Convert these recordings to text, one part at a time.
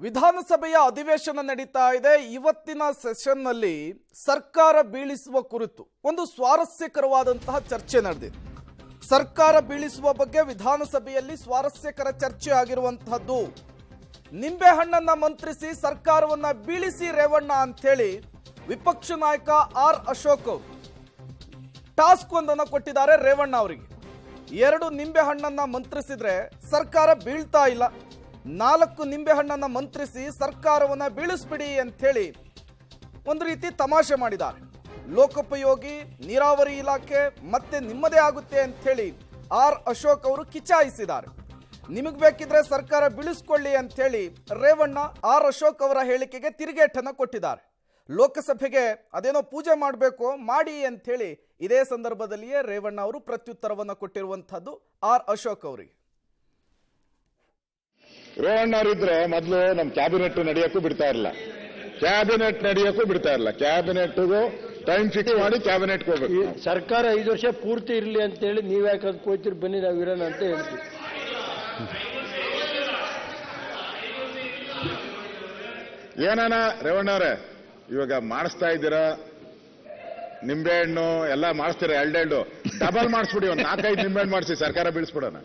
ವಿಧಾನಸಭೆಯ ಅಧಿವೇಶನ ನಡೀತಾ ಇದೆ. ಇವತ್ತಿನ ಸೆಷನ್ನಲ್ಲಿ ಸರ್ಕಾರ ಬೀಳಿಸುವ ಕುರಿತು ಒಂದು ಸ್ವಾರಸ್ಯಕರವಾದಂತಹ ಚರ್ಚೆ ನಡೆದಿದೆ. ಸರ್ಕಾರ ಬೀಳಿಸುವ ಬಗ್ಗೆ ವಿಧಾನಸಭೆಯಲ್ಲಿ ಸ್ವಾರಸ್ಯಕರ ಚರ್ಚೆ ಆಗಿರುವಂತಹದ್ದು. ನಿಂಬೆಹಣ್ಣನ್ನ ಮಂತ್ರಿಸಿ ಸರ್ಕಾರವನ್ನ ಬೀಳಿಸಿ ರೇವಣ್ಣ ಅಂತೇಳಿ ವಿಪಕ್ಷ ನಾಯಕ ಆರ್ ಅಶೋಕ್ ಅವರು ಟಾಸ್ಕ್ ಒಂದನ್ನು ಕೊಟ್ಟಿದ್ದಾರೆ ರೇವಣ್ಣ ಅವರಿಗೆ. 2 ನಿಂಬೆಹಣ್ಣನ್ನ ಮಂತ್ರಿಸಿದ್ರೆ ಸರ್ಕಾರ ಬೀಳ್ತಾ ಇಲ್ಲ, 4 ನಿಂಬೆಹಣ್ಣನ್ನ ಮಂತ್ರಿಸಿ ಸರ್ಕಾರವನ್ನ ಬೀಳಿಸ್ಬಿಡಿ ಅಂಥೇಳಿ ಒಂದು ರೀತಿ ತಮಾಷೆ ಮಾಡಿದ್ದಾರೆ. ಲೋಕೋಪಯೋಗಿ ನೀರಾವರಿ ಇಲಾಖೆ ಮತ್ತೆ ನಿಮ್ಮದೇ ಆಗುತ್ತೆ ಅಂಥೇಳಿ ಆರ್ ಅಶೋಕ್ ಅವರು ಕಿಚಾಯಿಸಿದ್ದಾರೆ. ನಿಮಗೆ ಬೇಕಿದ್ರೆ ಸರ್ಕಾರ ಬೀಳಿಸ್ಕೊಳ್ಳಿ ಅಂಥೇಳಿ ರೇವಣ್ಣ ಆರ್ ಅಶೋಕ್ ಅವರ ಹೇಳಿಕೆಗೆ ತಿರುಗೇಟನ್ನು ಕೊಟ್ಟಿದ್ದಾರೆ. ಲೋಕಸಭೆಗೆ ಅದೇನೋ ಪೂಜೆ ಮಾಡಬೇಕು ಮಾಡಿ ಅಂಥೇಳಿ ಇದೇ ಸಂದರ್ಭದಲ್ಲಿಯೇ ರೇವಣ್ಣ ಅವರು ಪ್ರತ್ಯುತ್ತರವನ್ನು ಕೊಟ್ಟಿರುವಂತಹದ್ದು ಆರ್ ಅಶೋಕ್ ಅವರಿಗೆ. ರೇವಣ್ಣ ಅವರಿದ್ರೆ ಮೊದಲು ನಮ್ಮ ಕ್ಯಾಬಿನೆಟ್ ನಡೆಯೋಕ್ಕೂ ಬಿಡ್ತಾ ಇರಲಿಲ್ಲ, ಕ್ಯಾಬಿನೆಟ್ಗೂ ಟೈಮ್ ಫಿಕ್ಸ್ ಮಾಡಿ ಕ್ಯಾಬಿನೆಟ್ಗೆ ಹೋಗ್ಬೇಕು. ಸರ್ಕಾರ 5 ವರ್ಷ ಪೂರ್ತಿ ಇರಲಿ ಅಂತೇಳಿ ನೀವು ಯಾಕೆ ಅದು ಕೋಯ್ತಿರ್ ಬನ್ನಿ ನಾವು ಇರೋಣ ಅಂತ ಹೇಳ್ತೀವಿ. ಏನಾನ ರೇವಣ್ಣ ಅವರೇ, ಇವಾಗ ಮಾಡಿಸ್ತಾ ಇದ್ದೀರಾ ನಿಂಬೆಹಣ್ಣು ಎಲ್ಲ ಮಾಡಿಸ್ತೀರಾ, 2 ಡಬಲ್ ಮಾಡಿಸ್ಬಿಡಿ, ಒಂದು 4-5 ನಿಂಬೆಹಣ್ಣು ಮಾಡಿಸಿ ಸರ್ಕಾರ ಬೀಳಿಸ್ಬಿಡೋಣ.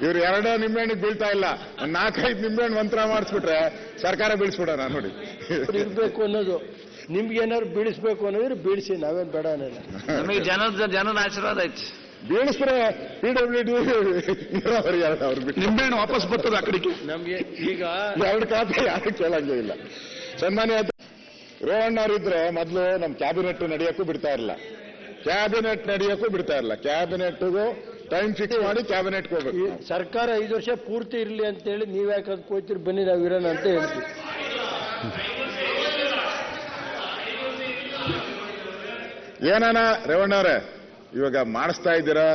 ಇವ್ರು 2 ನಿಂಬೆಹಣ್ಣಿಗೆ ಬೀಳ್ತಾ ಇಲ್ಲ, ಒಂದು 4-5 ನಿಂಬೆಹಣ್ಣು ಮಂತ್ರ ಮಾಡಿಸ್ಬಿಟ್ರೆ ಸರ್ಕಾರ ಬೀಳಿಸ್ಬಿಡೋಣ. ನೋಡಿ ಇರ್ಬೇಕು ಅನ್ನೋದು, ನಿಮ್ಗೆ ಏನಾದ್ರು ಬೀಳಿಸ್ಬೇಕು ಅನ್ನೋದ್ರೆ ಬೀಳಿಸಿ, ನಾವೇನ್ ಬೇಡ ಅನ್ನಲ್ಲ. ನಮಗೆ ಜನದ ಆಶೀರ್ವಾದ ಐತಿ. ಬೀಳಿಸ್ರೆ PWD ನೀರಾವರಿ ಅವ್ರು ನಿಂಬೆಹಣ್ಣು ವಾಪಸ್ ಬರ್ತದೆ ಆ ಕಡೆಗೆ. ನಮ್ಗೆ ಈಗ 2 ಖಾತೆ ಯಾರು ಕೇಳಂಗೇ ಇಲ್ಲ. ಸನ್ಮಾನ್ಯ ರೇವಣ್ಣ ಅವರಿದ್ರೆ ಮೊದಲು ನಮ್ಮ ಕ್ಯಾಬಿನೆಟ್ ನಡೆಯೋಕ್ಕೂ ಬಿಡ್ತಾ ಇರಲಿಲ್ಲ, ಕ್ಯಾಬಿನೆಟ್ಗೂ ಟೈಮ್ ಫಿಕ್ಸ್ ಮಾಡಿ ಕ್ಯಾಬಿನೆಟ್ಗೆ ಹೋಗ್ಬೇಕು. ಸರ್ಕಾರ 5 ವರ್ಷ ಪೂರ್ತಿ ಇರಲಿ ಅಂತೇಳಿ ನೀವು ಯಾಕೆ ಅದು ಕೋಯ್ತಿರ್ ಬನ್ನಿ ನಾವು ಇರೋಣ ಅಂತ ಹೇಳ್ತೀವಿ. ಏನಾನ ರೇವಣ್ಣ ಅವರೇ, ಇವಾಗ ಮಾಡಿಸ್ತಾ ಇದ್ದೀರಾ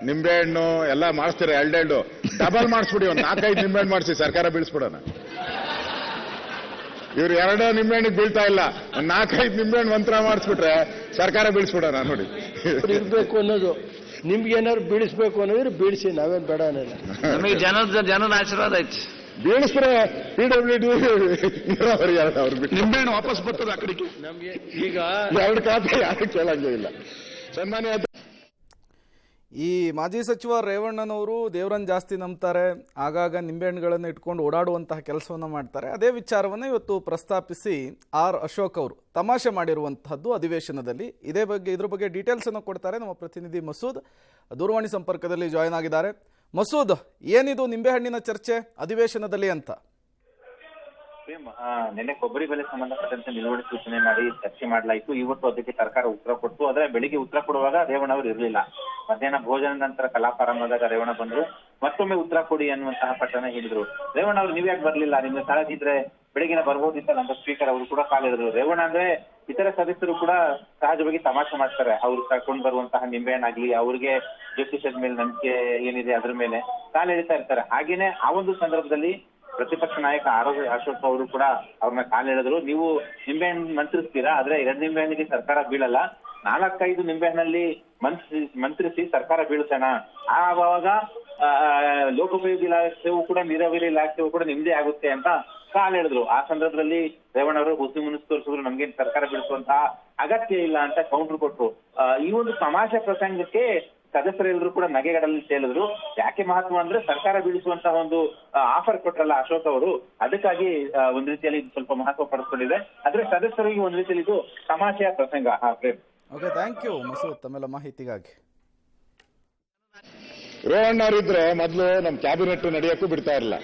ನಿಂಬೆಹಣ್ಣು ಎಲ್ಲ ಮಾಡಿಸ್ತೀರಾ, 2 ಡಬಲ್ ಮಾಡಿಸ್ಬಿಡಿ, ಒಂದು 4-5 ನಿಂಬೆಹಣ್ಣು ಮಾಡಿಸಿ ಸರ್ಕಾರ ಬೀಳಿಸ್ಬಿಡೋಣ. ಇವ್ರು 2 ನಿಂಬೆಹಣ್ಣಿಗೆ ಬೀಳ್ತಾ ಇಲ್ಲ, ಒಂದು 4-5 ನಿಂಬೆಹಣ್ಣು ಮಂತ್ರ ಮಾಡಿಸ್ಬಿಟ್ರೆ ಸರ್ಕಾರ ಬೀಳಿಸ್ಬಿಡೋಣ. ನೋಡಿ ಇರ್ಬೇಕು ಅನ್ನೋದು, ನಿಮ್ಗೆ ಏನಾದ್ರು ಬೀಳಿಸ್ಬೇಕು ಅನ್ನೋದ್ರೆ ಬೀಳಿಸಿ, ನಾವೇನ್ ಬೇಡ ಅನ್ನಲ್ಲ. ನಮಗೆ ಜನದ ಆಶೀರ್ವಾದ ಐತಿ. ಬೀಳಿಸ್ರೆ PWD ನೀರಾವರಿ ಅವ್ರು ನಿಂಬೆಹಣ್ಣು ವಾಪಸ್ ಬರ್ತದೆ ಆ ಕಡೆಗೆ. ನಮ್ಗೆ ಈಗ 2 ಖಾತೆ ಯಾರು ಕೇಳಂಗೇ ಇಲ್ಲ. ಸನ್ಮಾನ್ಯ ಈ ಮಾಜಿ ಸಚಿವ ರೇವಣ್ಣನವರು ದೇವರನ್ನು ಜಾಸ್ತಿ ನಂಬ್ತಾರೆ, ಆಗಾಗ ನಿಂಬೆಹಣ್ಣುಗಳನ್ನು ಇಟ್ಕೊಂಡು ಓಡಾಡುವಂತಹ ಕೆಲಸವನ್ನು ಮಾಡ್ತಾರೆ. ಅದೇ ವಿಚಾರವನ್ನು ಇವತ್ತು ಪ್ರಸ್ತಾಪಿಸಿ ಆರ್ ಅಶೋಕ್ ಅವರು ತಮಾಷೆ ಮಾಡಿರುವಂತಹದ್ದು ಅಧಿವೇಶನದಲ್ಲಿ. ಇದ್ರ ಬಗ್ಗೆ ಡೀಟೇಲ್ಸನ್ನು ಕೊಡ್ತಾರೆ ನಮ್ಮ ಪ್ರತಿನಿಧಿ ಮಸೂದ್, ದೂರವಾಣಿ ಸಂಪರ್ಕದಲ್ಲಿ ಜಾಯ್ನ್ ಆಗಿದ್ದಾರೆ. ಮಸೂದ್, ಏನಿದು ನಿಂಬೆಹಣ್ಣಿನ ಚರ್ಚೆ ಅಧಿವೇಶನದಲ್ಲಿ ಅಂತ? ನಿನ್ನೆ ಕೊಬ್ಬರಿ ಬೆಲೆ ಸಂಬಂಧಪಟ್ಟಂತೆ ನಿಲುವಳಿ ಸೂಚನೆ ಮಾಡಿ ಚರ್ಚೆ ಮಾಡಲಾಯಿತು. ಇವತ್ತು ಅದಕ್ಕೆ ಸರ್ಕಾರ ಉತ್ತರ ಕೊಟ್ಟು, ಆದ್ರೆ ಬೆಳಿಗ್ಗೆ ಉತ್ತರ ಕೊಡುವಾಗ ರೇವಣ್ಣ ಅವರು ಇರಲಿಲ್ಲ. ಮಧ್ಯಾಹ್ನ ಭೋಜನದ ನಂತರ ಕಲಾಪ ಆರಂಭದಾಗ ರೇವಣ್ಣ ಬಂದ್ರು, ಮತ್ತೊಮ್ಮೆ ಉತ್ತರ ಕೊಡಿ ಅನ್ನುವಂತಹ ಪಟ್ಟಣ ಹೇಳಿದ್ರು. ರೇವಣ್ಣ ಅವರು ನೀವ್ಯಾಕೆ ಬರ್ಲಿಲ್ಲ, ನಿಮ್ಗೆ ಕಾಳಜಿದ್ರೆ ಬೆಳಗಿನ ಬರ್ಬೋದಿತ್ತಲ್ಲ ಅಂತ ಸ್ಪೀಕರ್ ಅವರು ಕೂಡ ಕಾಲಿಡಿದ್ರು. ರೇವಣ್ಣ ಅಂದ್ರೆ ಇತರ ಸದಸ್ಯರು ಕೂಡ ಸಹಜವಾಗಿ ತಮಾಷೆ ಮಾಡ್ತಾರೆ. ಅವ್ರು ಕರ್ಕೊಂಡು ಬರುವಂತಹ ನಿಂಬೆಹಣ್ಣಾಗ್ಲಿ, ಅವ್ರಿಗೆ ಜ್ಯೋತಿಷದ ಮೇಲೆ ನಂಬಿಕೆ ಏನಿದೆ ಅದ್ರ ಮೇಲೆ ಕಾಲೆಳಿತಾ ಇರ್ತಾರೆ. ಹಾಗೇನೆ ಆ ಒಂದು ಸಂದರ್ಭದಲ್ಲಿ ಪ್ರತಿಪಕ್ಷ ನಾಯಕ ಅಶೋಕ್ ಅವರು ಕೂಡ ಅವ್ರನ್ನ ಕಾಲೆಳೆದ್ರು. ನೀವು ನಿಂಬೆಹಣ್ಣು ಮಂತ್ರಿಸ್ತೀರಾ, ಆದ್ರೆ 2 ನಿಂಬೆಹಣ್ಣಿಗೆ ಸರ್ಕಾರ ಬೀಳಲ್ಲ, 4-5 ನಿಂಬೆಹಣ್ಣಲ್ಲಿ ಮಂತ್ರಿಸಿ ಸರ್ಕಾರ ಬೀಳ್ಸೋಣ. ಆವಾಗ ಲೋಕೋಪಯೋಗಿ ಇಲಾಖೆಯೂ ಕೂಡ ನೀರಾವರಿ ಇಲಾಖೆಯೂ ಕೂಡ ನಿಮ್ದೇ ಆಗುತ್ತೆ ಅಂತ ಕಾಲೆಳೆದ್ರು. ಆ ಸಂದರ್ಭದಲ್ಲಿ ರೇವಣ್ಣ ಅವರು ಹುಸಿ ಮುನಿಸ್ ತೋರಿಸಿದ್ರು, ನಮ್ಗೆ ಸರ್ಕಾರ ಬೀಳಿಸುವಂತಹ ಅಗತ್ಯ ಇಲ್ಲ ಅಂತ ಕೌಂಟರ್ ಕೊಟ್ರು. ಈ ಒಂದು ತಮಾಷೆ ಪ್ರಸಂಗಕ್ಕೆ ಸದಸ್ಯರೆಲ್ಲರೂ ಕೂಡ ನಗೆಗಡಲ್ಲಿ ತೇಲಿದ್ರು. ಯಾಕೆ ಮಹತ್ವ ಅಂದ್ರೆ ಸರ್ಕಾರ ಬೀಳಿಸುವಂತಹ ಒಂದು ಆಫರ್ ಕೊಟ್ರಲ್ಲ ಅಶೋಕ್ ಅವರು, ಅದಕ್ಕಾಗಿ ಒಂದ್ ರೀತಿಯಲ್ಲಿ ಇದು ಸ್ವಲ್ಪ ಮಹತ್ವ ಪಡೆದುಕೊಂಡಿದೆ. ಆದ್ರೆ ಸದಸ್ಯರಿಗೆ ಒಂದ್ ರೀತಿಯಲ್ಲಿ ಇದು ತಮಾಷೆಯ ಪ್ರಸಂಗ. ಓಕೆ, ಥ್ಯಾಂಕ್ ಯು ಮಸೂದ್ ತಮ್ಮೆಲ್ಲ ಮಾಹಿತಿಗಾಗಿ. ರೇವಣ್ಣ ಅವರಿದ್ರೆ ಮೊದಲು ನಮ್ಮ ಕ್ಯಾಬಿನೆಟ್ ನಡೆಯೋಕ್ಕೂ ಬಿಡ್ತಾ ಇರಲಿಲ್ಲ,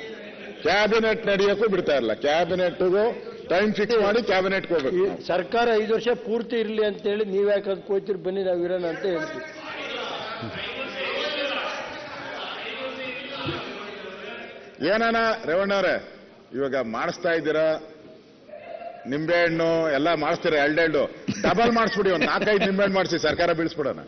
ಕ್ಯಾಬಿನೆಟ್ಗೂ ಟೈಮ್ ಫಿಕ್ಸ್ ಮಾಡಿ ಕ್ಯಾಬಿನೆಟ್ಗೆ ಹೋಗ್ಬೇಕು. ಸರ್ಕಾರ 5 ವರ್ಷ ಪೂರ್ತಿ ಇರಲಿ ಅಂತೇಳಿ ನೀವು ಯಾಕೆ ಅದು ಕೋಯ್ತಿರ್ ಬನ್ನಿ ನಾವು ಇರೋಣ ಅಂತ ಹೇಳ್ತೀವಿ. ಏನಾನ ರೇವಣ್ಣ ಅವರೇ, ಇವಾಗ ಮಾಡಿಸ್ತಾ ಇದ್ದೀರಾ ನಿಂಬೆಹಣ್ಣು ಎಲ್ಲ ಮಾಡಿಸ್ತೀರಾ, 2 ಡಬಲ್ ಮಾಡಿಸ್ಬಿಡಿ, ಒಂದು 4-5 ನಿಂಬೆಹಣ್ಣು ಮಾಡಿಸಿ ಸರ್ಕಾರ ಬೀಳಿಸ್ಬಿಡೋಣ.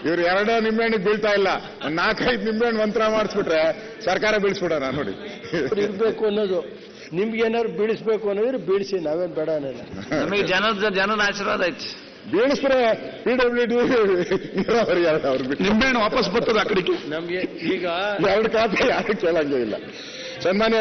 ಇವ್ರು 2 ನಿಂಬೆಹಣ್ಣಿಗೆ ಬೀಳ್ತಾ ಇಲ್ಲ, ಒಂದು 4-5 ನಿಂಬೆಹಣ್ಣು ಮಂತ್ರ ಮಾಡಿಸ್ಬಿಟ್ರೆ ಸರ್ಕಾರ ಬೀಳಿಸ್ಬಿಡೋಣ. ನೋಡಿ ಇರ್ಬೇಕು ಅನ್ನೋದು, ನಿಮ್ಗೆ ಏನಾದ್ರು ಬೀಳಿಸ್ಬೇಕು ಅನ್ನೋದ್ರೆ ಬೀಳಿಸಿ, ನಾವೇನ್ ಬೇಡ ಅನ್ನಲ್ಲ. ನಮಗೆ ಜನದ ಆಶೀರ್ವಾದ ಐತಿ. ಬೀಳಿಸ್ತಾರೆ PWD ನೀರಾವರಿ ಅವ್ರು ಬಿಟ್ಟು ನಿಂಬೆಹಣ್ಣು ವಾಪಸ್ ಬರ್ತದೆ ಆ ಕಡೆಗೆ. ನಮ್ಗೆ ಈಗ ಎರಡು ಖಾತೆ ಯಾರು ಕೇಳಂಗೇ ಇಲ್ಲ. ಸನ್ಮಾನ್ಯ